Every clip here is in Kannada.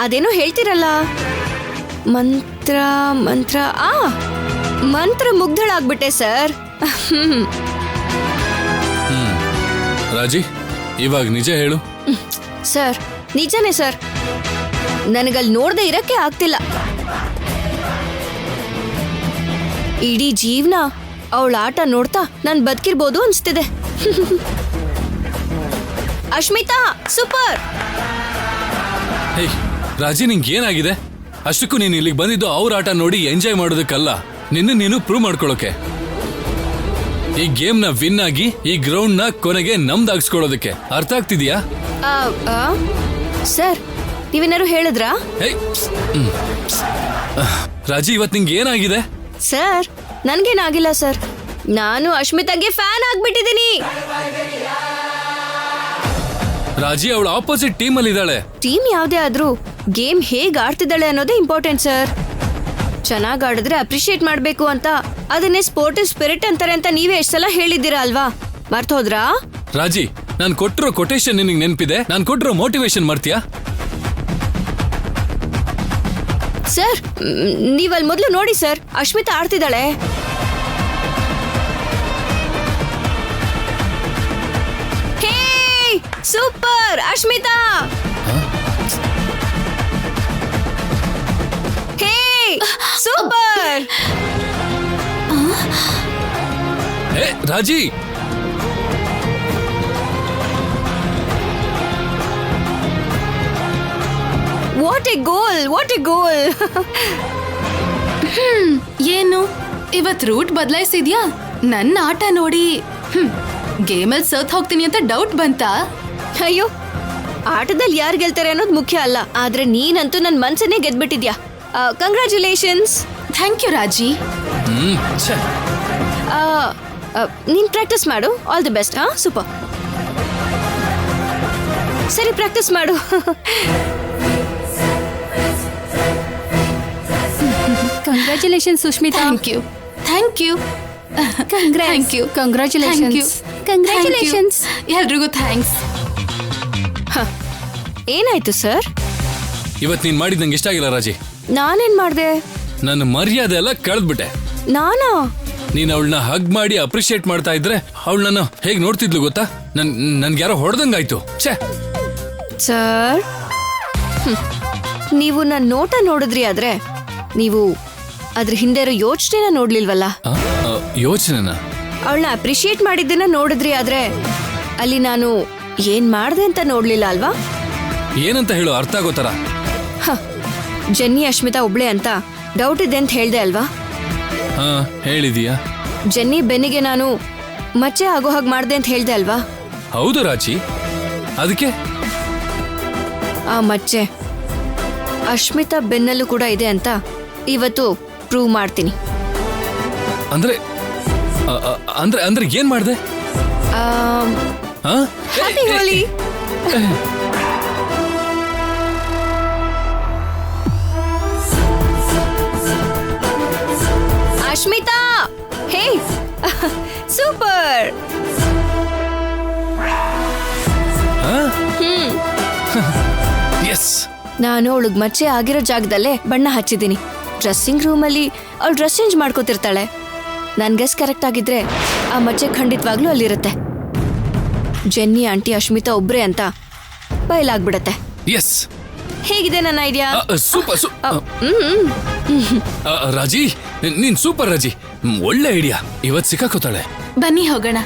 ಅದೇನೋ ಹೇಳ್ತಿರಲ್ಲ, ಮಂತ್ರ ಮಂತ್ರ ಮಂತ್ರ ಮುಗ್ಧಳಾಗ್ಬಿಟ್ಟೆ ಸರ್. ರಾಜಿ, ಇವಾಗ ನಿಜ ಹೇಳು. ಸರ್ ನಿಜನೇ ಸರ್, ನನಗಲ್ಲಿ ನೋಡದೆ ಇರಕ್ಕೆ ಆಗ್ತಿಲ್ಲ. ಇಡೀ ಜೀವನ ಅವಳ ಆಟ ನೋಡ್ತಾ ನಾನು ಬದುಕಿರ್ಬೋದು ಅನ್ಸ್ತಿದೆ. ಅಶ್ಮಿತಾ ಸೂಪರ್. ಹೇ ರಾಜಿ, ನಿಂಗೆ ಏನಾಗಿದೆ? ಅಷ್ಟಕ್ಕೂ ನೀನು ಇಲ್ಲಿಗೆ ಬಂದಿದ್ದು ಅವ್ರ ಆಟ ನೋಡಿ ಎಂಜಾಯ್ ಮಾಡೋದಕ್ಕಲ್ಲ, ನೀನು ಪ್ರೂವ್ ಮಾಡ್ಕೊಳ್ಳೋಕೆ. ಈ ಗೇಮ್ ನ ವಿನ್ ಆಗಿ ಈ ಗ್ರೌಂಡ್ ನ ಕೊನೆಗೆ ನಮ್ದಾಗಿಸ್ಕೊಳ್ಳೋದಕ್ಕೆ. ಅರ್ಥ ಆಗ್ತಿದ್ಯಾ? ಸರ್ ನೀವೇನಾರು ಹೇಳಿದ್ರಾ? ರಾಜಿ, ಇವತ್ತು ನಿಂಗೆ ಏನಾಗಿದೆ? ಸರ್ ನನ್ಗೇನಾಗಿಲ್ಲ ಸರ್, ನಾನು ಅಶ್ಮಿತಾಗೆ ಫ್ಯಾನ್ ಆಗ್ಬಿಟ್ಟಿದ್ದೀನಿ. ರಾಜಿ ಅವಳ ಆಪೋಸಿಟ್ ಟೀಮ್ ಅಲ್ಲಿ ಇದ್ದಾಳೆ. ಟೀಮ್ ಯಾವ್ದೇ ಆದ್ರೂ ಗೇಮ್ ಹೇಗ್ ಆಡ್ತಿದ್ದಾಳೆ ಅನ್ನೋದೇ ಇಂಪಾರ್ಟೆಂಟ್ ಸರ್. ಚೆನ್ನಾಗ್ ಆಡಿದ್ರೆ ಅಪ್ರಿಶಿಯೇಟ್ ಮಾಡ್ಬೇಕು ಅಂತ, ಅದನ್ನೇ ಸ್ಪೋರ್ಟಿವ್ ಸ್ಪಿರಿಟ್ ಅಂತಾರೆ ಅಂತ ನೀವೇ ಎಷ್ಟ್ ಸಲ ಹೇಳಿದ್ದೀರಾ ಅಲ್ವಾ? ಮರ್ತೋದ್ರಾ? ರಾಜಿ, ನಾನ್ ಕೊಟ್ಟಿರೋ ಕೊಟೇಶನ್ ನಿನಗೆ ನೆನಪಿದೆ? ನಾನ್ ಕೊಟ್ಟಿರೋ ಮೋಟಿವೇಶನ್ ಮಾಡ್ತೀಯಾ? ಸರ್ ನೀವಲ್ಲಿ ಮೊದಲು ನೋಡಿ ಸರ್, ಅಶ್ಮಿತಾ ಆಡ್ತಿದ್ದಾಳೆ. Hey super Ashmita. Hey super. Hey Raji, what a goal, what a goal. ಏನು ಇವತ್ ರೂಟ್ ಬದಲಾಯಿಸಿದ್ಯಾ? ನನ್ನ ಆಟ ನೋಡಿ ಗೇಮಲ್ಲಿ ಸೋತ್ ಹೋಗ್ತೀನಿ ಅಂತ ಡೌಟ್ ಬಂತಾ? ಅಯ್ಯೋ, ಆಟದಲ್ಲಿ ಯಾರು ಗೆಲ್ತಾರೆ ಅನ್ನೋದು ಮುಖ್ಯ ಅಲ್ಲ, ಆದ್ರೆ ನೀನಂತೂ ನನ್ನ ಮನ್ಸನ್ನೇ ಗೆದ್ಬಿಟ್ಟಿದ್ಯಾ. ಕಂಗ್ರ್ಯಾಚುಲೇಷನ್ಸ್. Thank you Raji. ನೀನ್ ಪ್ರಾಕ್ಟೀಸ್ ಮಾಡು. All the best. ಸೂಪರ್. ಸರಿ ಪ್ರಾಕ್ಟೀಸ್ ಮಾಡು. Congratulations Sushmita. Thank you, thank you, thank you, congratulations. Congratulations. ಎಲ್ರಿಗೂ ಥ್ಯಾಂಕ್ಸ್. ಏನಾಯ್ತು ಸರ್? ಇವತ್ತು ನೀನ್ ಮಾಡಿದ್ ನಂಗೆ ಇಷ್ಟ ಆಗಿಲ್ಲ ರಾಜಿ. ನಾನೇನ್ ಮಾಡ್ದೆ? ನನ್ನ ಮರ್ಯಾದೆ ಎಲ್ಲ ಕಳೆದ್ಬಿಟ್ಟೆ. ನಾನಾ? ನೀನ್ ಅವಳನ್ನ ಹಗ್ ಮಾಡಿ ಅಪ್ರಿಶಿಯೇಟ್ ಮಾಡ್ತಾ ಇದ್ರೆ ಅವಳು ನನ್ನ ಹೇಗ್ ನೋಡ್ತಿದ್ಲು ಗೊತ್ತಾ? ನನ್ಗೆ ಯಾರೋ ಹೊಡೆದಂಗಾಯ್ತು. ಸರ್ ನೀವು ನನ್ನ ನೋಟ ನೋಡಿದ್ರಿ, ಆದ್ರೆ ನೀವು ಅದ್ರ ಹಿಂದೆ ಇರೋ ಯೋಚನೆನ ನೋಡ್ಲಿಲ್ವಲ್ಲ? ಯೋಚನೆನ? ಅವಳನ್ನ ಅಪ್ರಿಶಿಯೇಟ್ ಮಾಡಿದ್ದನ್ನ ನೋಡಿದ್ರಿ, ಆದ್ರೆ ಅಲ್ಲಿ ನಾನು ಏನ್ ಮಾಡ್ದೆ ಅಂತ ನೋಡ್ಲಿಲ್ಲ ಅಲ್ವಾ? ಏನಂತ ಹೇಳು, ಅರ್ಥ ಆಗೋ ತರ. ಜೆನ್ನಿ ಅಶ್ಮಿತಾ ಒಬ್ಳೆ ಅಂತ ಡೌಟ್ ಇದೆ ಅಂತ ಹೇಳ್ದೆ ಅಲ್ವಾ? ಹೇಳಿದೀಯಾ? ಜೆನ್ನಿ ಬೆನ್ನಿಗೆ ನಾನು ಮಚ್ಚೆ ಆಗೋ ಹಾಗೆ ಮಾಡ್ದೆ ಅಂತ ಹೇಳ್ದೆ ಅಲ್ವಾ? ಹೌದು ರಾಜಿ. ಅದಕ್ಕೆ ಆ ಮಚ್ಚೆ ಅಶ್ಮಿತಾ ಬೆನ್ನಲ್ಲೂ ಕೂಡ ಇದೆ ಅಂತ ಇವತ್ತು ಪ್ರೂವ್ ಮಾಡ್ತೀನಿ. ಅಂದ್ರೆ ಅಂದ್ರೆ ಅಂದ್ರೆ ಏನ್ ಮಾಡ್ದೆ? Happy Holi. Ashmita, hey super. ನಾನು ಅವಳಿಗೆ ಮಚ್ಚೆ ಆಗಿರೋ ಜಾಗದಲ್ಲೇ ಬಣ್ಣ ಹಚ್ಚಿದ್ದೀನಿ. ಡ್ರೆಸ್ಸಿಂಗ್ ರೂಮಲ್ಲಿ ಅವಳು ಡ್ರೆಸ್ ಚೇಂಜ್ ಮಾಡ್ಕೋತಿರ್ತಾಳೆ. ನನ್ ಗೆಸ್ ಕರೆಕ್ಟ್ ಆಗಿದ್ರೆ ಆ ಮಚ್ಚೆ ಖಂಡಿತವಾಗ್ಲೂ ಅಲ್ಲಿರುತ್ತೆ. ಜೆನ್ನಿ ಆಂಟಿ ಅಶ್ಮಿತಾ ಒಬ್ರೆ ಅಂತ ಬಯಲಾಗ್ಬಿಡತ್ತೆ. ಹೇಗಿದೆ ನನ್ನ ಐಡಿಯಾ? ಸೂಪರ್. ರಾಜಿ, ನೀನ್ ಸೂಪರ್ ರಾಜಿ. ಒಳ್ಳೆ ಐಡಿಯಾ. ಇವತ್ ಸಿಕ್ಕಾಕೋತಾಳೆ. ಬನ್ನಿ ಹೋಗೋಣ.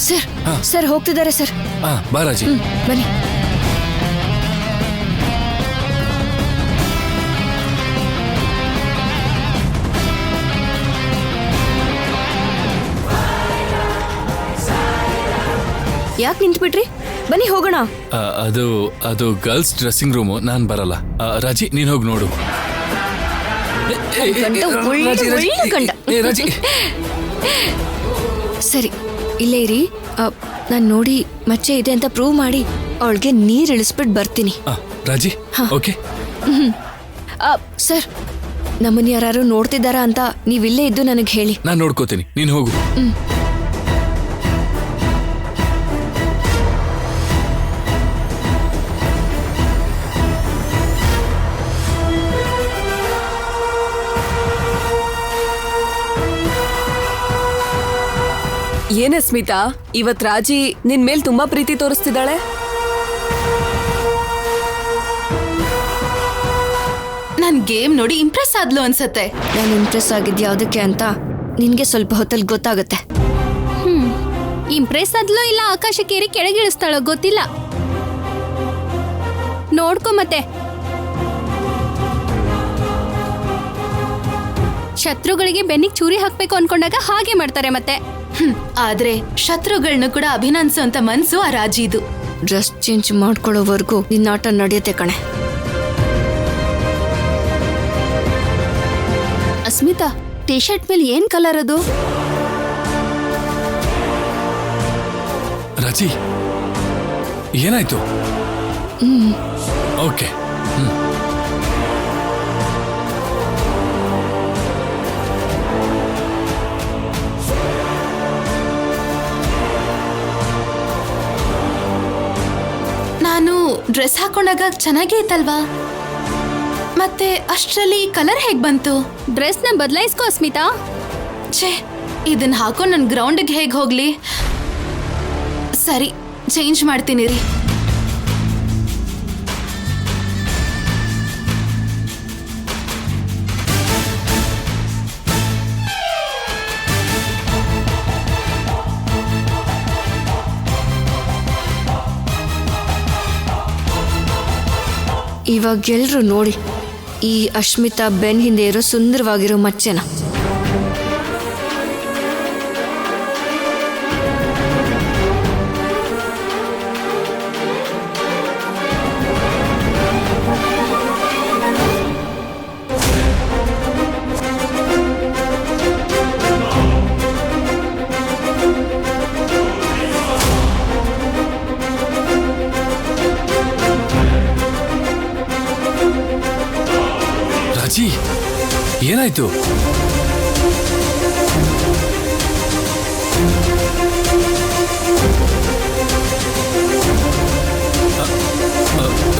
ಸರ್ ಸರ್ ಹೋಗ್ತಿದ್ದಾರೆ ಸರ್. ಬಾ ರಾಜಿ. ಬನ್ನಿ. ಯಾಕೆ ನಿಂತ್ಬಿಟ್ರಿ? ಬನ್ನಿ ಹೋಗೋಣ. ಅದು ಗರ್ಲ್ಸ್ ಡ್ರೆಸ್ಸಿಂಗ್ ರೂಮು, ನಾನ್ ಬರಲ್ಲ. ರಾಜಿ, ನೀನ್ ಹೋಗಿ ನೋಡು. ಸರಿ ಇಲ್ಲೇ ಇರಿ. ನಾನ್ ನೋಡಿ ಮಚ್ಚೆ ಇದೆ ಅಂತ ಪ್ರೂವ್ ಮಾಡಿ ಅವಳಿಗೆ ನೀರ್ ಇಳಿಸ್ಬಿಟ್ಟು ಬರ್ತೀನಿ. ರಾಜಿ, ಓಕೆ. ಸರ್, ನಮ್ಮನ್ನ ಯಾರು ನೋಡ್ತಿದ್ದಾರಾ ಅಂತ ನೀವಿಲ್ಲೇ ಇದ್ದು ನನಗೆ ಹೇಳಿ. ನಾನ್ ನೋಡ್ಕೋತೀನಿ, ನೀನ್ ಹೋಗು. ಏನೇ ಸ್ಮಿತಾ, ಇವತ್ ರಾಜಿ ನಿನ್ ಮೇಲ್ ತುಂಬಾ ಪ್ರೀತಿ ತೋರಿಸ್ತಿದ್ದಾಳೆ. ನನ್ ಗೇಮ್ ನೋಡಿ ಇಂಪ್ರೆಸ್ ಆದ್ಲು ಅನ್ಸತ್ತೆ. ನಾನು ಇಂಪ್ರೆಸ್ ಆಗಿದ್ ಯಾವ್ದಕ್ಕೆ ಅಂತ ನಿನ್ಗೆ ಸ್ವಲ್ಪ ಹೊತ್ತಲ್ಲಿ ಗೊತ್ತಾಗುತ್ತೆ. ಇಂಪ್ರೆಸ್ ಆದ್ಲೋ ಇಲ್ಲ ಆಕಾಶಕ್ಕೇರಿ ಕೆಳಗಿಳಿಸ್ತಾಳೋ ಗೊತ್ತಿಲ್ಲ. ನೋಡ್ಕೊ ಮತ್ತೆ. ಶತ್ರುಗಳಿಗೆ ಬೆನ್ನಿಗೆ ಚೂರಿ ಹಾಕ್ಬೇಕು ಅನ್ಕೊಂಡಾಗ ಹಾಗೆ ಮಾಡ್ತಾರೆ ಮತ್ತೆ. ಆದ್ರೆ ಶತ್ರುಗಳನ್ನ ಕೂಡ ಅಭಿನಂದಿಸುವಂತ ಮನ್ಸು ಆ ರಾಜಿದು. ಡ್ರೆಸ್ ಚೇಂಜ್ ಮಾಡ್ಕೊಳ್ಳೋವರೆಗೂ ನಿನ್ನ ಆಟ ನಡೆಯುತ್ತೆ ಕಣೆ. ಅಸ್ಮಿತಾ, ಟೀ ಶರ್ಟ್ ಮೇಲೆ ಏನ್ ಕಲರ್ ಅದು? ರಾಜಿ ಏನಾಯ್ತು? ಓಕೆ. ನಾನು ಡ್ರೆಸ್ ಹಾಕೊಂಡಾಗ ಚೆನ್ನಾಗೇ ಇತ್ತಲ್ವಾ? ಮತ್ತೆ ಅಷ್ಟ್ರಲ್ಲಿ ಕಲರ್ ಹೇಗ್ ಬಂತು? ಡ್ರೆಸ್ ನ ಬದಲಾಯಿಸ್ಕೋ ಅಸ್ಮಿತಾ. ಛೇ, ಇದನ್ನ ಹಾಕೊಂಡ್ ನನ್ ಗ್ರೌಂಡ್ಗೆ ಹೇಗ್ ಹೋಗ್ಲಿ? ಸರಿ, ಚೇಂಜ್ ಮಾಡ್ತೀನಿ ರೀ. ಇವಾಗ ಎಲ್ರು ನೋಡಿ ಈ ಅಶ್ಮಿತಾ ಬೆನ್ ಹಿಂದೆ ಇರೋ ಸುಂದರವಾಗಿರೋ ಮಚ್ಚೆನ. ರಾಜಿ ಏನಾಯ್ತು?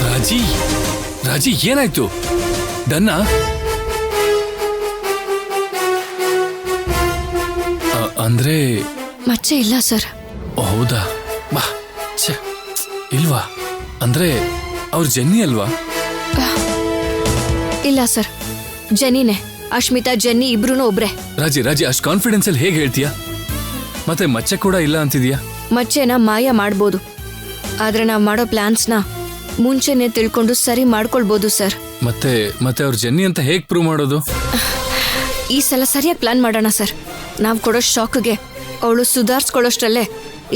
ರಾಜಿ ರಾಜಿ ಏನಾಯ್ತು? ಡನ್ನ? ಅಂದ್ರೆ ಮಚ್ಚೆ ಇಲ್ಲ ಸರ್. ಹೌದಾ? ಬಾ. ಛೆ, ಇಲ್ವಾ? ಅಂದ್ರೆ ಅವ್ರ ಜೆನ್ನಿ ಅಲ್ವಾ? ಇಲ್ಲ ಸರ್, ಜೆನ್ನಿನೇ. ಅಶ್ಮಿತಾ ಜೆನ್ನಿ ಇಬ್ರು ಒಬ್ರೆ. ರಾಜಿ ರಾಜಿ ಅಷ್ಟು ಕಾನ್ಫಿಡೆನ್ಸ್ ಅಲ್ಲಿ ಹೇಗೆ ಹೇಳ್ತೀಯಾ? ಮತ್ತೆ ಮಚ್ಚೆ ಕೂಡ ಇಲ್ಲ ಅಂತಿದ್ಯಾ? ಮಚ್ಚೆನ ಮಾಯ ಮಾಡ್ಬೋದು, ಆದ್ರೆ ನಾವು ಮಾಡೋ ಪ್ಲಾನ್ಸ್ನ ಮುಂಚೆನೆ ತಿಳ್ಕೊಂಡು ಸರಿ ಮಾಡ್ಕೊಳ್ಬೋದು ಸರ್. ಮತ್ತೆ ಮತ್ತೆ ಅವ್ರ ಜೆನ್ನಿ ಅಂತ ಹೇಗ್ ಪ್ರೂವ್ ಮಾಡೋದು? ಈ ಸಲ ಸರಿಯಾಗಿ ಪ್ಲಾನ್ ಮಾಡೋಣ ಸರ್. ನಾವು ಕೊಡೋ ಶಾಕ್ಗೆ ಅವಳು ಸುಧಾರಿಸ್ಕೊಳ್ಳೋಷ್ಟರಲ್ಲೇ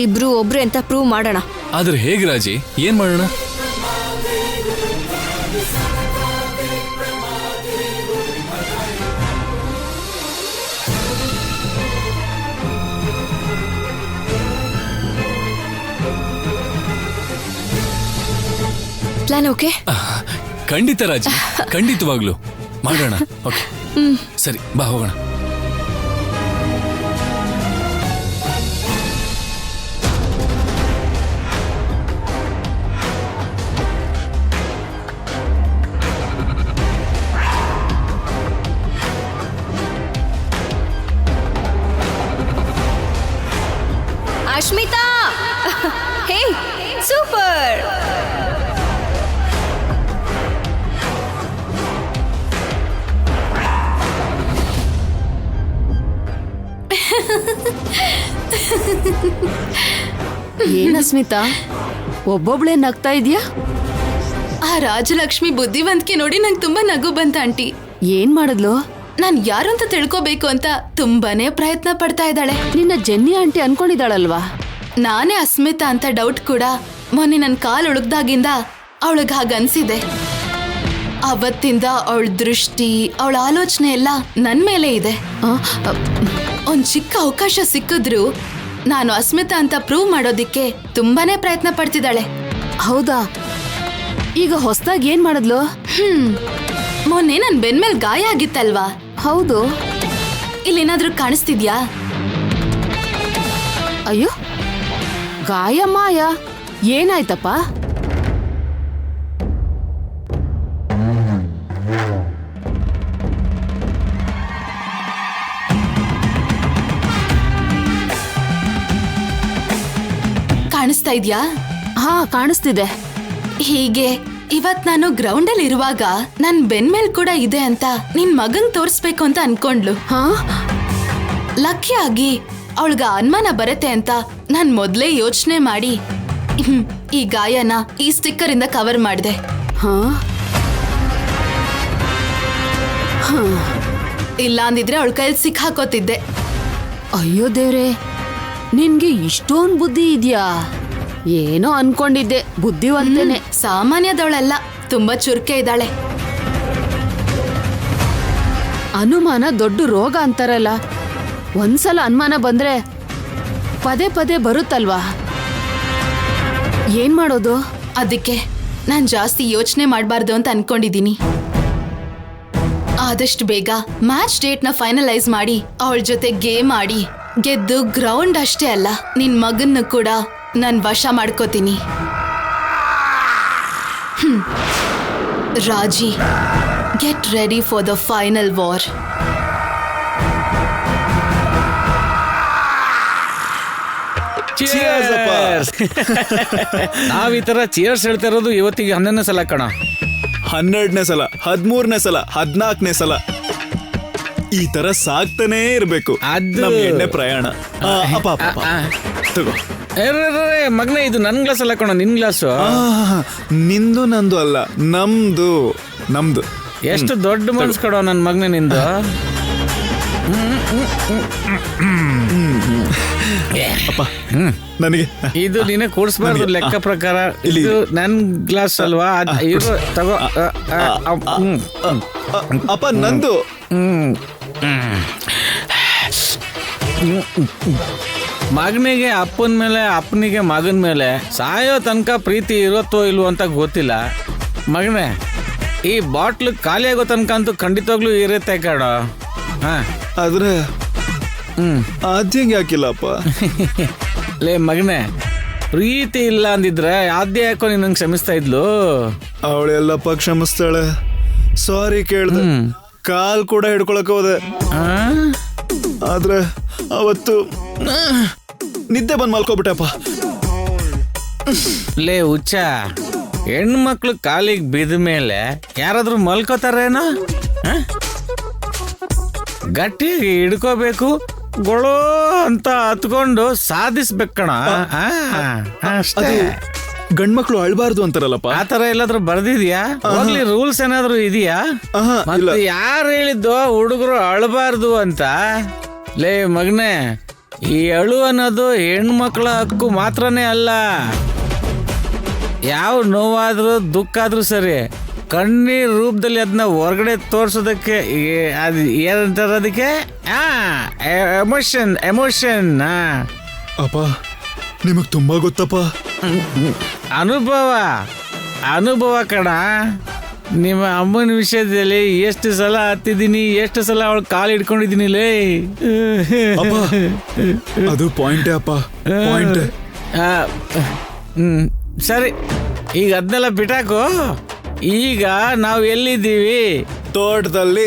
ಇಬ್ರು ಒಬ್ರೆ ಅಂತ ಪ್ರೂವ್ ಮಾಡೋಣ. ಆದ್ರೆ ಹೇಗ್ ರಾಜಿ? ಏನ್ ಮಾಡೋಣ? Plan okay? ಖಂಡಿತ ರಾಜಿ, ಖಂಡಿತವಾಗ್ಲು ಮಾಡೋಣ. ಓಕೆ, ಸರಿ, ಬಾ ಹೋಗೋಣ. Ashmita, hey super. ಏನ ಸ್ಮಿತಾ, ಒಬ್ಬೊಬ್ಳೆ ನಗ್ತಾ ಇದ್ಯಾ? ಆ ರಾಜಲಕ್ಷ್ಮಿ ಬುದ್ಧಿವಂತಿಕೆ ನೋಡಿ ನಂಗೆ ತುಂಬಾ ನಗು ಬಂತ ಆಂಟಿ. ಏನ್ ಮಾಡಿದ್ಲು? ನಾನ್ ಯಾರು ಅಂತ ತಿಳ್ಕೋಬೇಕು ಅಂತ ತುಂಬಾನೇ ಪ್ರಯತ್ನ ಪಡ್ತಾ ಇದ್ದಾಳೆ. ನಿನ್ನ ಜೆನ್ನಿ ಆಂಟಿ ಅನ್ಕೊಂಡಿದ್ದಾಳಲ್ವಾ? ನಾನೇ ಅಸ್ಮಿತಾ ಅಂತ ಡೌಟ್ ಕೂಡ ಮೊನ್ನೆ ನನ್ ಕಾಲ್ ಉಳುಗ್ದಾಗಿಂದ ಅವಳಿಗೆ ಹಾಗನ್ಸಿದೆ. ಅವತ್ತಿಂದ ಅವಳ ದೃಷ್ಟಿ, ಅವಳ ಆಲೋಚನೆ ಎಲ್ಲ ನನ್ ಮೇಲೆ ಇದೆ. ಒಂದ್ ಚಿಕ್ಕ ಅವಕಾಶ ಸಿಕ್ಕಿದ್ರು ನಾನು ಅಸ್ಮಿತಾ ಅಂತ ಪ್ರೂವ್ ಮಾಡೋದಿಕ್ಕೆ ತುಂಬಾನೇ ಪ್ರಯತ್ನ ಪಡ್ತಿದ್ದಾಳೆ. ಹೌದಾ? ಈಗ ಹೊಸದಾಗಿ ಏನ್ ಮಾಡಿದ್ಲು? ಮೊನ್ನೆ ನನ್ ಬೆನ್ಮೇಲ್ ಗಾಯ ಆಗಿತ್ತಲ್ವಾ? ಹೌದು. ಇಲ್ಲೇನಾದ್ರೂ ಕಾಣಿಸ್ತಿದ್ಯಾ? ಅಯ್ಯೋ, ಗಾಯ ಮಾಯ, ಏನಾಯ್ತಪ್ಪ? ಇದ್ಯಾ? ಹಾ ಕಾಣಿಸ್ತಿದೆ. ಹೀಗೆ ಇವತ್ ನಾನು ಗ್ರೌಂಡ್ ಅಲ್ಲಿ ಇರುವಾಗ ನನ್ ಬೆನ್ ಮೇಲ್ ಕೂಡ ಇದೆ ಅಂತ ನಿನ್ ಮಗಂಗ್ ತೋರ್ಸ್ಬೇಕು ಅಂತ ಅನ್ಕೊಂಡ್ಲು. ಹಾ ಲಕ್ಕಿ ಆಗಿ ಅವಳ್ಗ ಅನುಮಾನ ಬರತ್ತೆ ಅಂತ ನಾನ್ ಮೊದ್ಲೇ ಯೋಚನೆ ಮಾಡಿ ಈ ಗಾಯನ ಈ ಸ್ಟಿಕ್ಕರ್ ಇಂದ ಕವರ್ ಮಾಡಿದೆ. ಹಾ ಇಲ್ಲ ಅಂದಿದ್ರೆ ಅವಳ ಕೈಯಲ್ಲಿ ಸಿಕ್ಕಾಕೋತಿದ್ದೆ. ಅಯ್ಯೋ ದೇವ್ರೆ, ನಿನ್ಗೆ ಇಷ್ಟೊಂದ್ ಬುದ್ಧಿ ಇದ್ಯಾ? ಏನೋ ಅನ್ಕೊಂಡಿದ್ದೆ, ಬುದ್ಧಿವಂತೇನೆ. ಸಾಮಾನ್ಯದವಳಲ್ಲ, ತುಂಬಾ ಚುರುಕೆ ಇದ್ದಾಳೆ. ಅನುಮಾನ ದೊಡ್ಡ ರೋಗ ಅಂತಾರಲ್ಲ, ಒಂದ್ಸಲ ಅನುಮಾನ ಬಂದ್ರೆ ಪದೇ ಪದೇ ಬರುತ್ತಲ್ವಾ? ಏನ್ ಮಾಡೋದು? ಅದಕ್ಕೆ ನಾನ್ ಜಾಸ್ತಿ ಯೋಚನೆ ಮಾಡಬಾರ್ದು ಅಂತ ಅನ್ಕೊಂಡಿದೀನಿ. ಆದಷ್ಟು ಬೇಗ ಮ್ಯಾಚ್ ಡೇಟ್ ನ ಫೈನಲೈಸ್ ಮಾಡಿ ಅವಳ ಜೊತೆ ಗೇಮ್ ಆಡಿ ಗೆದ್ದು ಗ್ರೌಂಡ್ ಅಷ್ಟೇ ಅಲ್ಲ ನಿನ್ ಮಗನ್ನ ಕೂಡ ನಾನ್ ವಶ ಮಾಡ್ಕೋತೀನಿ. ರಾಜಿ, get ready for the final war. ನಾವ್ ಈ ತರ ಚಿಯರ್ಸ್ ಹೇಳ್ತಾ ಇರೋದು ಇವತ್ತಿಗೆ 11ನೇ ಸಲ ಕಣ. 12ನೇ ಸಲ, 13ನೇ ಸಲ, 14ನೇ ಸಲ ಈ ತರ ಸಾಕ್ತಾನೇ ಇರ್ಬೇಕು. ಅದು- ನಮ್ ಎಣ್ಣೆ ಪ್ರಯಾಣ. ಅಪ್ಪ ಅಪ್ಪ, ಅಪ್ಪ. ತಗೋ. ಮಗನೇ, ಇದು ನನ್ ಗ್ಲಾಸ್ ಅಲ್ಲ ಕಣ, ನಿನ್ ಗ್ಲಾಸು. ನಿಂದು ನಂದು ಅಲ್ಲ, ನಮ್ದು ನಮ್ದು. ಎಷ್ಟು ದೊಡ್ಡ ಮನ್ಸ್ ಕಡೋ ನನ್ ಮಗನೇ ನಿಂದು. ಅಪ್ಪ ನನಗೆ ಇದು ನೀನೆ ಕೂಡಿಸ್ಬಾರ್ದು ಲೆಕ್ಕ ಪ್ರಕಾರ. ಇಲ್ಲಿ ಇದು ನನ್ ಗ್ಲಾಸ್ ಅಲ್ವಾ? ಇದು ತಗೋ. ಅಪ್ಪ ನಂದು. ಮಗನಿಗೆ ಅಪ್ಪನ ಮೇಲೆ, ಅಪ್ಪನಿಗೆ ಮಗನ ಮೇಲೆ ಸಾಯೋ ತನಕ ಪ್ರೀತಿ ಇರುತ್ತೋ ಇಲ್ವೋ ಅಂತ ಗೊತ್ತಿಲ್ಲ. ಮಗನೇ, ಈ ಬಾಟ್ಲು ಖಾಲಿ ಆಗೋ ತನಕ ಅಂತೂ ಖಂಡಿತವಾಗ್ಲೂ ಇರುತ್ತೆ ಕಣ. ಹಾ, ಆದ್ರೆ ಆದ್ಯಂಗೆ ಹಾಕಿಲ್ಲಪ್ಪ. ಲೇ ಮಗನೇ, ಪ್ರೀತಿ ಇಲ್ಲ ಅಂದಿದ್ರೆ ಆದ್ಯ ಯಾಕೋ ನಿನ್ನಂಗೆ ಕ್ಷಮಿಸ್ತಾ ಇದ್ಲು. ಅವಳೆಲ್ಲಪ್ಪ ಕ್ಷಮಿಸ್ತಾಳೆ. ಸಾರಿ ಕೇಳ್ದೆ, ಕಾಲ್ ಕೂಡ ಹಿಡ್ಕೊಳಕ್ ಹೋದೆ. ಆದ್ರೆ ಅವತ್ತು ನಿದ್ದೆ ಬಂದ್ ಮಲ್ಕೋಬಿಟ್ಟೆಪ್ಪ. ಲೇ ಹುಚ್ಚ, ಹೆಣ್ಮಕ್ಳು ಕಾಲಿಗೆ ಬಿದ್ದ ಮೇಲೆ ಯಾರಾದ್ರೂ ಮಲ್ಕೋತಾರೇನೋ? ಗಟ್ಟಿಯಾಗಿ ಹಿಡ್ಕೋಬೇಕು, ಗೊಳೋ ಅಂತ ಹತ್ಕೊಂಡು ಸಾಧಿಸ್ಬೇಕಣ. ಅಷ್ಟೇ. ಗಂಡ್ಮಕ್ಳು ಅಳ್ಬಾರ್ದು ಅಂತಾರಲ್ಲಪ್ಪ. ಆ ತರ ಎಲ್ಲಾದ್ರೂ ಬರ್ದಿದ್ಯಾ? ಹೋಗ್ಲಿ, ರೂಲ್ಸ್ ಏನಾದ್ರು ಇದೆಯಾ? ಮತ್ತೆ ಯಾರು ಹೇಳಿದ್ದು ಹುಡುಗರು ಅಳಬಾರ್ದು ಅಂತ? ಲೇ ಮಗನೇ, ಈ ಅಳು ಅನ್ನೋದು ಹೆಣ್ಮಕ್ಳ ಹಕ್ಕು ಮಾತ್ರನೇ ಅಲ್ಲ. ಯಾವ ನೋವಾದ್ರೂ ದುಃಖ ಆದ್ರೂ ಸರಿ, ಕಣ್ಣೀರ್ ರೂಪದಲ್ಲಿ ಅದನ್ನ ಹೊರಗಡೆ ತೋರ್ಸೋದಕ್ಕೆ ಅದು ಏನಂತಾರೆ ಅದಕ್ಕೆ? ಎಮೋಷನ್. ಎಮೋಷನ್. ಅಪ್ಪ ನಿಮಗ್ ತುಂಬಾ ಗೊತ್ತಪ್ಪ. ಅನುಭವ ಕಣ. ನಿಮ್ಮ ಅಮ್ಮನ ವಿಷಯದಲ್ಲಿ ಎಷ್ಟು ಸಲ ಹತ್ತಿದ್ದೀನಿ, ಎಷ್ಟು ಸಲ ಅವಳು ಕಾಲು ಹಿಡ್ಕೊಂಡಿದ್ದೀನಿ. ಲೇ ಅಪ್ಪ ಅದು ಪಾಯಿಂಟೇ ಅಪ್ಪ, ಪಾಯಿಂಟ್. ಸರಿ, ಈಗ ಅದನ್ನೆಲ್ಲ ಬಿಟ್ಟಾಕು. ಈಗ ನಾವು ಎಲ್ಲಿದ್ದೀವಿ? ತೋಟದಲ್ಲಿ.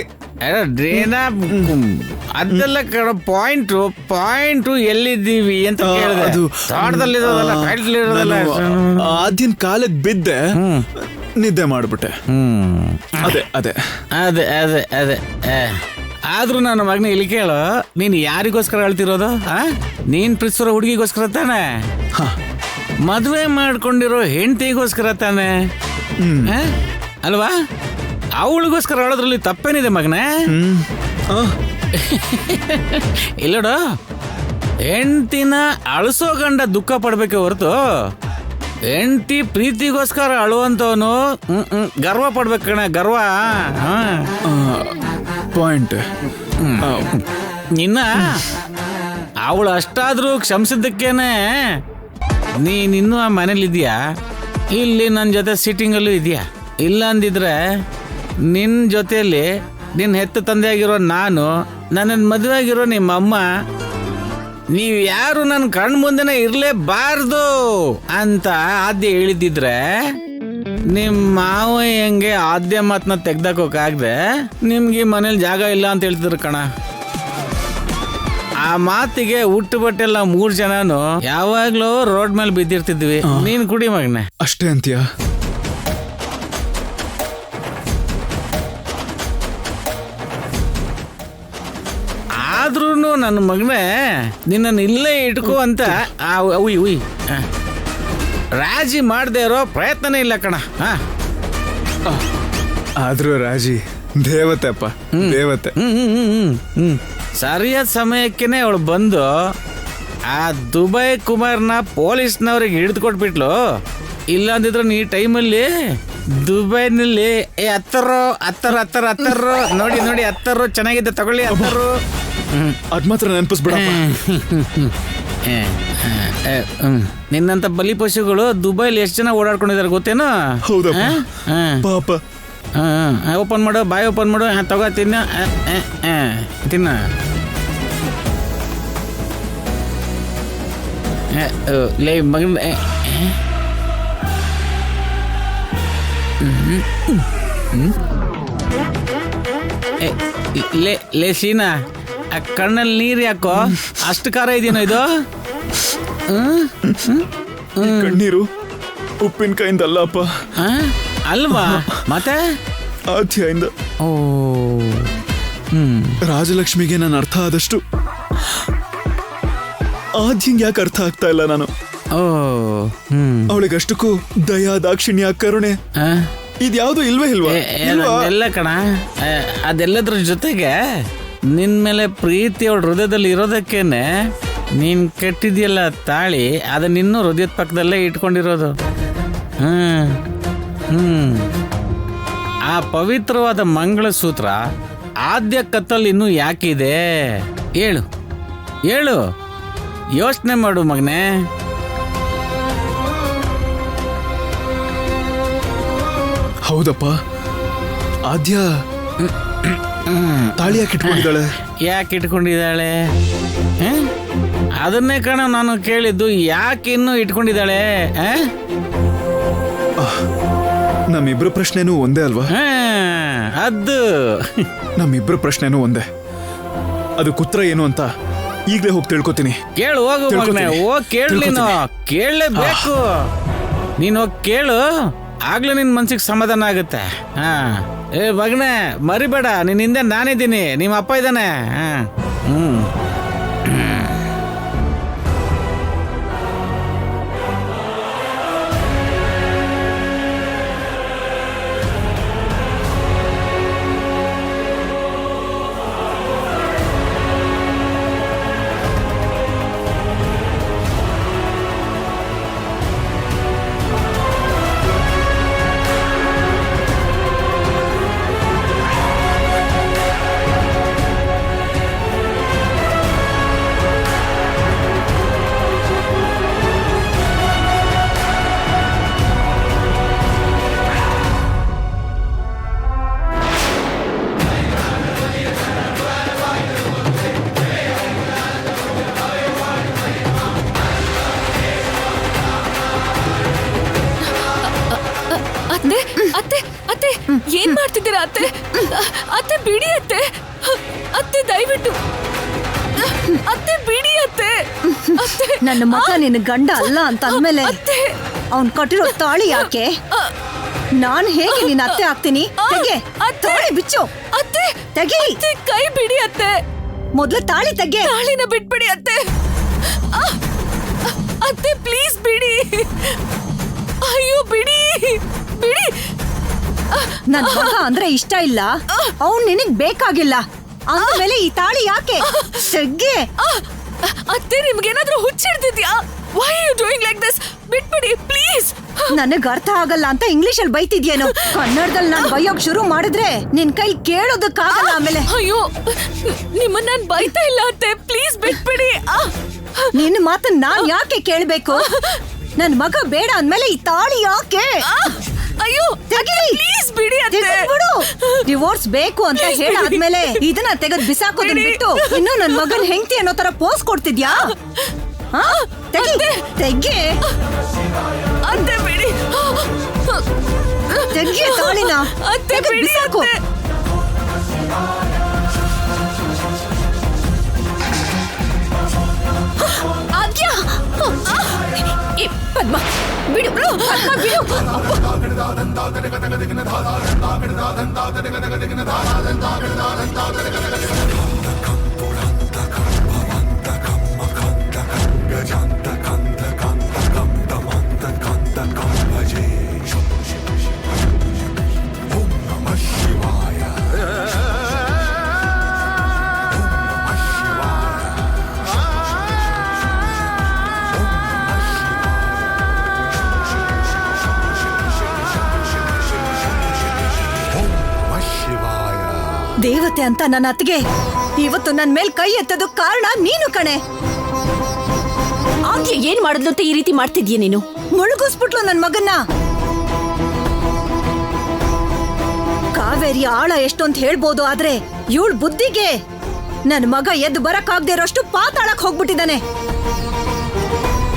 ಅದೆಲ್ಲ ಕಣ ಪಾಯಿಂಟು ಎಲ್ಲಿದ್ದೀವಿ ಅಂತ ಕೇಳಿದೆ. ಅದು ತೋಟದಲ್ಲಿರೋದಲ್ಲ. ಆದ್ಯನ್ ಕಾಲಕ್ಕೆ ಬಿದ್ದೆ, ನಿದ್ದೆ ಮಾಡ್ಬಿಟ್ಟೆ. ಅದೇ ಅದೇ ಅದೇ ಅದೇ ಅದೇ ಆದ್ರೂ ನನ್ನ ಮಗನ ಇಲ್ಲಿ ಕೇಳು, ನೀನ್ ಯಾರಿಗೋಸ್ಕರ ಹೇಳ್ತಿರೋದು? ನೀನ್ ಪ್ರೀತಿಸೋ ಹುಡುಗಿಗೋಸ್ಕರ ತಾನೆ? ಮದ್ವೆ ಮಾಡ್ಕೊಂಡಿರೋ ಹೆಂಡತಿಗೋಸ್ಕರ ತಾನೆ ಅಲ್ವಾ? ಅವಳಿಗೋಸ್ಕರ ಹೇಳೋದ್ರಲ್ಲಿ ತಪ್ಪೇನಿದೆ ಮಗನೇ? ಇಲ್ಲೋಡು, ಹೆಂಡತಿನ ಅಳಿಸೋ ಗಂಡ ದುಃಖ ಪಡ್ಬೇಕೆ ಹೊರತು ಹೆಂಡತಿ ಪ್ರೀತಿಗೋಸ್ಕರ ಅಳುವಂತವನು ಗರ್ವ ಪಡ್ಬೇಕಣ್ಣ, ಗರ್ವ. ಪಾಯಿಂಟ್. ನಿನ್ನ ಅವಳು ಅಷ್ಟಾದ್ರೂ ಕ್ಷಮಿಸಿದ್ದಕ್ಕೇನೆ ನೀನಿನ್ನೂ ಆ ಮನೇಲಿದ್ಯಾ, ಇಲ್ಲಿ ನನ್ನ ಜೊತೆ ಸಿಟ್ಟಿಂಗಲ್ಲೂ ಇದೆಯಾ? ಇಲ್ಲ ಅಂದಿದ್ರೆ ನಿನ್ನ ಜೊತೆಯಲ್ಲಿ ನಿನ್ನ ಹೆತ್ತ ತಂದೆ ಆಗಿರೋ ನಾನು, ನನ್ನ ಮದುವೆ ಆಗಿರೋ ನಿಮ್ಮ ಅಮ್ಮ, ನೀವು ಯಾರು ನನ್ನ ಕಣ್ಣು ಮುಂದೆನೆ ಇರಲೇಬಾರ್ದು ಅಂತ ಆದ್ಯ ಹೇಳಿದ್ದಿದ್ರೆ ನಿಮ್ಮ ಮಾವ ಹೆಂಗೆ ಆದ್ಯ ಮಾತನ್ನ ತೆಗ್ದಾಕೋಕಾಗ್ದೆ ನಿಮ್ಗೆ ಮನೇಲಿ ಜಾಗ ಇಲ್ಲ ಅಂತ ಹೇಳ್ತಿದ್ರು ಕಣ. ಆ ಮಾತಿಗೆ ಹುಟ್ಟು ಬಟ್ಟೆಲ್ಲ 3 ಜನನು ಯಾವಾಗ್ಲೂ ರೋಡ್ ಮೇಲೆ ಬಿದ್ದಿರ್ತಿದ್ವಿ. ನೀನ್ ಕುಡಿ ಮಗನೆ. ಅಷ್ಟೇ ಅಂತೀಯ? ಆದ್ರೂ ನನ್ನ ಮಗನೇ ನಿನ್ನನ್ನು ಇಲ್ಲೇ ಇಟ್ಕೋ ಅಂತ ಉಯ್ ಉಯ್ ರಾಜಿ ಮಾಡದೇ ಇರೋ ಪ್ರಯತ್ನನೇ ಇಲ್ಲ ಕಣ. ಆದ್ರೂ ರಾಜಿ ದೇವತೆ ಅಪ್ಪ, ದೇವತೆ. ಸರಿಯಾದ ಸಮಯಕ್ಕೇನೆ ಅವಳು ಬಂದು ಆ ದುಬೈ ಕುಮಾರ್ನ ಪೊಲೀಸ್ನವ್ರಿಗೆ ಹಿಡಿದು ಕೊಟ್ಬಿಟ್ಲು. ಇಲ್ಲ ಅಂದಿದ್ರೆ ನೀ ಟೈಮಲ್ಲಿ ದುಬೈನಲ್ಲಿ ಹತ್ತರು ನೋಡಿ ನೋಡಿ ಹತ್ತರು ಚೆನ್ನಾಗಿದೆ ತಗೊಳ್ಳಿ ಹತ್ತರು. ಅದ್ ಮಾತ್ರ ನೆನಪಿಸ್ಬಿಡ. ನಿನ್ನಂತ ಬಲಿ ಪಶುಗಳು ದುಬೈಲಿ ಎಷ್ಟು ಜನ ಓಡಾಡ್ಕೊಂಡಿದ್ದಾರೆ ಗೊತ್ತೇನೋ? ಹೌದಪ್ಪ ಪಾಪ. ಓಪನ್ ಮಾಡು, ಬಾಯಿ ಓಪನ್ ಮಾಡು. ತಗೋ ತಿನ್ನ ತಿನ್ನ. ಲೇ ಮಗನ ಲೇ ಸೀನಾ, ಆ ಕಣ್ಣಲ್ಲಿ ನೀರು ಯಾಕೋ ಅಷ್ಟು ಖಾರ ಇದೆಯೇನೋ ಇದು? ಕಣ್ಣೀರು ಉಪ್ಪಿನಕಾಯಿಂದ ಅಲ್ಲಪ್ಪ. ಅಲ್ವಾ ಮತ್ತೆ? ಆದ್ಯದಿಂದ. ಓ ರಾಜಲಕ್ಷ್ಮಿಗೆ ನಾನು ಅರ್ಥ ಆದಷ್ಟು ಆದ್ಯಂಗೆ ಯಾಕೆ ಅರ್ಥ ಆಗ್ತಾ ಇಲ್ಲ ನಾನು? ಓ ಅವಳಿಗಷ್ಟಕ್ಕೂ ದಯಾ, ದಾಕ್ಷಿಣ್ಯ, ಕರುಣೆ ಇದ್ಯಾವುದು ಇಲ್ವೇ ಇಲ್ವಾ? ಎಲ್ಲ ಕಣ. ಅದೆಲ್ಲದ್ರ ಜೊತೆಗೆ ನಿನ್ ಮೇಲೆ ಪ್ರೀತಿ ಅವಳ ಹೃದಯದಲ್ಲಿ ಇರೋದಕ್ಕೇನೆ ನೀನ್ ಕೆಟ್ಟಿದ್ಯಲ್ಲ ತಾಳಿ, ಅದನ್ನ ಇನ್ನೂ ಹೃದಯದ ಪಕ್ಕದಲ್ಲೇ ಇಟ್ಕೊಂಡಿರೋದು. ಆ ಪವಿತ್ರವಾದ ಮಂಗಳಸೂತ್ರ ಆದ್ಯ ಕತ್ತಲ್ಲಿ ಇನ್ನೂ ಯಾಕಿದೆ? ಹೇಳು ಹೇಳು, ಯೋಚನೆ ಮಾಡು ಮಗನೇ. ಹೌದಪ್ಪ, ಆದ್ಯ ತಾಳಿ ಯಾಕೆ ಇಟ್ಕೊಂಡಿದ್ದಾಳೆ? ಯಾಕೆ ಇಟ್ಕೊಂಡಿದ್ದಾಳೆ? ಅದನ್ನೇ ಕಣ ನಾನು ಕೇಳಿದ್ದು, ಯಾಕೆ ಇನ್ನೂ ಇಟ್ಕೊಂಡಿದ್ದಾಳೆ? ನಮ್ಮಿಬ್ರ ಪ್ರಶ್ನೆನೂ ಒಂದೇ ಅಲ್ವಾ? ಅದು ನಮ್ಮಿಬ್ರ ಪ್ರಶ್ನೆನೂ ಒಂದೇ. ಅದಕ್ಕೆ ಉತ್ತರ ಏನು ಅಂತ ಈಗಲೇ ಹೋಗಿ ತಿಳ್ಕೊತೀನಿ. ಕೇಳು, ಹೋಗು ಮಗನೆ, ಹೋಗಿ ಕೇಳು. ನೀನು ಕೇಳಲೇಬೇಕು. ನೀನು ಹೋಗಿ ಕೇಳು, ಆಗ್ಲೇ ನಿನ್ ಮನ್ಸಿಗೆ ಸಮಾಧಾನ ಆಗುತ್ತೆ. ಏ ಮಗನೆ ಮರಿಬೇಡ, ನಿನ್ನ ಹಿಂದೆ ನಾನಿದ್ದೀನಿ, ನಿಮ್ಮ ಅಪ್ಪ ಇದ್ದಾನೆ. ಅತ್ತೆ ಅತ್ತೆ ಅತ್ತೆ ಏನ್ ಮಾಡ್ತಿದ್ದೀರಾ ಅತ್ತೆ? ಅತ್ತೆ ಬಿಡಿ ಅತ್ತೆ, ಅತ್ತೆ ದಯವಿಟ್ಟು ಅತ್ತೆ ಬಿಡಿ ಅತ್ತೆ. ಅತ್ತೆ ನನ್ನ ಮಗ ನಿನ್ನ ಗಂಡ ಅಲ್ಲ ಅಂತ ಅಂದ್ಮೇಲೆ ಅವ್ನ್ ಕಟ್ಟಿರೋ ತಾಳಿ ಯಾಕೆ? ನಾನ್ ಹೇಗೆ ನಿನ್ನ ಅತ್ತೆ ಆಗ್ತೀನಿ? ತೆಗೆ ತಾಳಿ ಬಿಚ್ಚು. ಅತ್ತೆ ತೆಗಿ. ಕೈ ಬಿಡಿ ಅತ್ತೆ. ಮೊದ್ಲು ತಾಳಿ ತೆಗೆ. ತಾಳಿನ ಬಿಟ್ಬಿಡಿ ಅತ್ತೆ. ಅತ್ತೆ ಪ್ಲೀಸ್ ಬಿಡಿ. ಅಯ್ಯೋ ಬಿಡಿ ಬಿಡಿ. ನನ್ ಮಗ ಅಂದ್ರೆ ಇಷ್ಟ ಇಲ್ಲ, ಅವ್ನ್ ನಿನಗ್ ಬೇಕಾಗಿಲ್ಲ ಅಂದ್ಮೇಲೆ ಈ ತಾಳಿ ಯಾಕೆ? ತೆಗೆ. ಅತ್ತೆ ನಿಮ್ಗೇನಾದ್ರೂ ಹುಚ್ಚಿಡ್ತಿದ್ಯಾ? Why are you doing like this? ಬಿಟ್ಬಿಡಿ ಪ್ಲೀಸ್. ನನಗ್ ಅರ್ಥ ಆಗಲ್ಲ ಅಂತ ಇಂಗ್ಲಿಷ್ ಅಲ್ಲಿ ಬೈತಿದ್ಯೇನು? ಕನ್ನಡದಲ್ಲಿ ನಾನ್ ಬೈಯೋಕ್ ಶುರು ಮಾಡಿದ್ರೆ ನಿನ್ ಕೈ ಕೇಳೋದಕ್ಕಾಗಲ್ಲ. ಆಮೇಲೆ ಅಯ್ಯೋ ನಿಮ್ಮನ್ನ ನಾನ್ ಬೈತಾ ಇಲ್ಲ ಅತ್ತೆ, ಪ್ಲೀಸ್ ಬಿಟ್ಬಿಡಿ. ನಿನ್ನ ಮಾತನ್ನ ನಾನ್ ಯಾಕೆ ಕೇಳ್ಬೇಕು? ನನ್ ಮಗ ಬೇಡ ಅಂದ್ಮೇಲೆ ಈ ತಾಳಿ ಯಾಕೆ? ಅಯ್ಯೋ ಪ್ಲೀಸ್ ಬಿಡಿ ಅತ್ತೆ. ಬಿಡು. ಡಿವೋರ್ಸ್ ಬೇಕು ಅಂತ ಹೇಳಾದ್ಮೇಲೆ ಇದನ್ನ ತೆಗೆದ್ ಬಿಸಾಕೋದನ್ನ ಬಿಟ್ಟು ಇನ್ನು ನನ್ ಮಗನ್ ಹೆಂಡತಿ ಅನ್ನೋ ತರ ಪೋಸ್ ಕೊಡ್ತಿದ್ಯಾ? ತೆಗೆ ಅತ್ತೆ ಬಿಡಿ. ತೆಗೆ ತಾಳಿನ. ಅತ್ತೆ ಬಿಡಿ ಬಿಸಾಕು. ದೇವತೆ ಅಂತ ನನ್ನ ಅತ್ತಿಗೆ ಇವತ್ತು ನನ್ ಮೇಲ್ ಕೈ ಎತ್ತೋದು ಕಾರಣ ನೀನು ಕಣೆ. ಆದ್ಯ ಏನ್ ಮಾಡಿದ್ಲು ಅಂತ ಈ ರೀತಿ ಮಾಡ್ತಿದ್ಯಾ ನೀನು? ಮುಳುಗಿಸ್ಬಿಟ್ಲು ನನ್ ಮಗನ್ನ. ಕಾವೇರಿ ಆಳ ಎಷ್ಟು ಅಂತ ಹೇಳ್ಬೋದು, ಆದ್ರೆ ಇವಳ ಬುದ್ಧಿಗೆ ನನ್ ಮಗ ಎದ್ದು ಬರಕ್ಕಾಗ್ದೇ ಇರೋಷ್ಟು ಪಾತಾಳಕ್ ಹೋಗ್ಬಿಟ್ಟಿದ್ದಾನೆ.